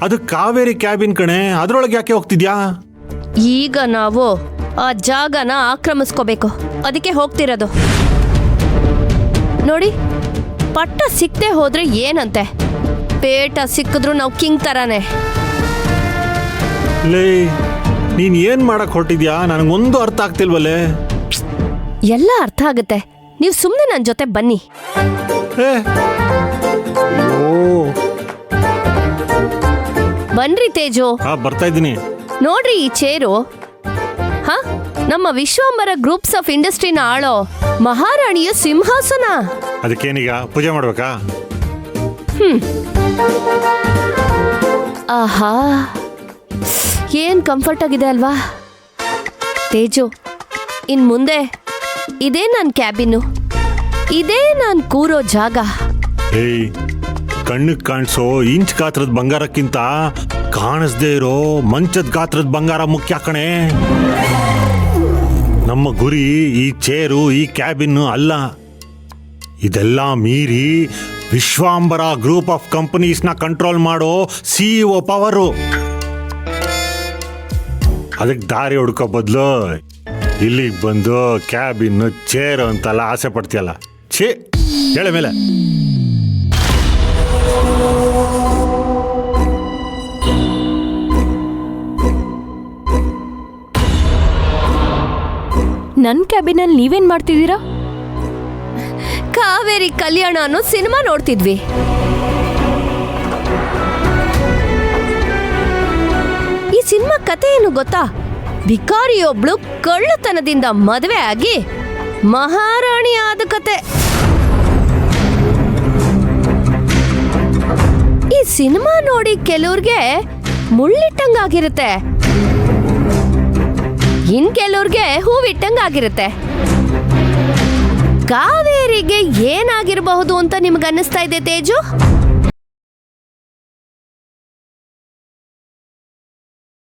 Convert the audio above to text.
ಅದು ಕಾವೇರಿ ಕ್ಯಾಬಿನ್ ಕಣೆ, ಅದ್ರೊಳಗೆ ಯಾಕೆ ಹೋಗ್ತಿದ್ಯಾ? ಈಗ ನಾವು ಆ ಜಾಗನ ಆಕ್ರಮಿಸ್ಕೋಬೇಕು, ಅದಕ್ಕೆ ಹೋಗ್ತಿರೋದು. ನೋಡಿ, ಪಟ್ಟ ಸಿಕ್ಕದೆ ಹೋದ್ರೆ ಏನಂತೆ, ಪೇಟ ಸಿಕ್ಕಿದ್ರು ನಾವು ಕಿಂಗ್ ತರಾನೆ. ಲೇ, ನೀನ್ ಏನ್ ಮಾಡಕ್ ಹೊರಟಿದ್ಯಾ? ನನಗೊಂದು ಅರ್ಥ ಆಗ್ತಿಲ್ವಲ್ಲೇ. ಎಲ್ಲ ಅರ್ಥ ಆಗುತ್ತೆ, ನೀವು ಸುಮ್ಮನೆ ನನ್ನ ಜೊತೆ ಬನ್ನಿ. ಬನ್ರಿ ತೇಜು. ಬರ್ತಾ ಇದ್ದೀನಿ. ನೋಡ್ರಿ ಈ ಚೇರು, ಹ, ನಮ್ಮ ವಿಶ್ವಾಂಬರ ಗ್ರೂಪ್ಸ್ ಆಫ್ ಇಂಡಸ್ಟ್ರಿನ ಆಳೋ ಮಹಾರಾಣಿಯ ಸಿಂಹಾಸನ. ಅದಕ್ಕೇನೀಗ ಪೂಜೆ ಮಾಡ್ಬೇಕಾ? ಆಹಾ, ಏನ್ ಕಂಫರ್ಟ್ ಆಗಿದೆ ಅಲ್ವಾ ತೇಜು. ಇನ್ ಮುಂದೆ ಇದೇ ನನ್ನ ಕ್ಯಾಬಿನ್ನು, ಇದೇ ನಾನು ಕೂರೋ ಜಾಗ. ಏಯ್, ಕಣ್ಣಿಗೆ ಕಾಣಿಸೋ ಇಂಚ್ ಗಾತ್ರದ ಬಂಗಾರಕ್ಕಿಂತ ಕಾಣಿಸ್ದೇ ಇರೋ ಮಂಚದ ಗಾತ್ರದ ಬಂಗಾರ ಮುಖ್ಯ ಕಣೆ. ನಮ್ಮ ಗುರಿ ಈ ಚೇರು, ಈ ಕ್ಯಾಬಿನ್ನು ಅಲ್ಲ. ಇದೆಲ್ಲ ಮೀರಿ ವಿಶ್ವಾಂಬರ ಗ್ರೂಪ್ ಆಫ್ ಕಂಪನೀಸ್ನ ಕಂಟ್ರೋಲ್ ಮಾಡೋ CEO ಪವರು. ಅದಕ್ಕೆ ದಾರಿ ಹುಡ್ಕೋ ಬದಲು ಇಲ್ಲಿಗೆ ಬಂದು ಕ್ಯಾಬಿನ್ನು ಚೇರು ಅಂತೆಲ್ಲ ಆಸೆ ಪಡ್ತೀಯಲ್ಲ, ಛೇ, ಹೇಳ ಮೇಲೆ. ನನ್ನ ಕ್ಯಾಬಿನಲ್ಲಿ ನೀವೇನ್ ಮಾಡ್ತಿದ್ದೀರಾ? ಕಾವೇರಿ ಕಲ್ಯಾಣ ಅನ್ನೋ ಸಿನಿಮಾ ನೋಡ್ತಿದ್ವಿ. ಈ ಸಿನಿಮಾ ಕತೆ ಏನು ಗೊತ್ತಾ? ಭಿಕಾರಿಯೊಬ್ಳು ಕಳ್ಳತನದಿಂದ ಮದುವೆ ಆಗಿ ಮಹಾರಾಣಿ ಆದ ಕತೆ. ಈ ಸಿನಿಮಾ ನೋಡಿ ಕೆಲವ್ರಿಗೆ ಮುಳ್ಳಿಟ್ಟಂಗಾಗಿರುತ್ತೆ, ಇನ್ ಕೆಲವ್ರಿಗೆ ಹೂವಿಟ್ಟಂಗಾಗಿರುತ್ತೆ. ಕಾವೇರಿಗೆ ಏನಾಗಿರಬಹುದು ಅಂತ ನಿಮ್ಗೆ ಅನ್ನಿಸ್ತಾ ಇದೆ ತೇಜು?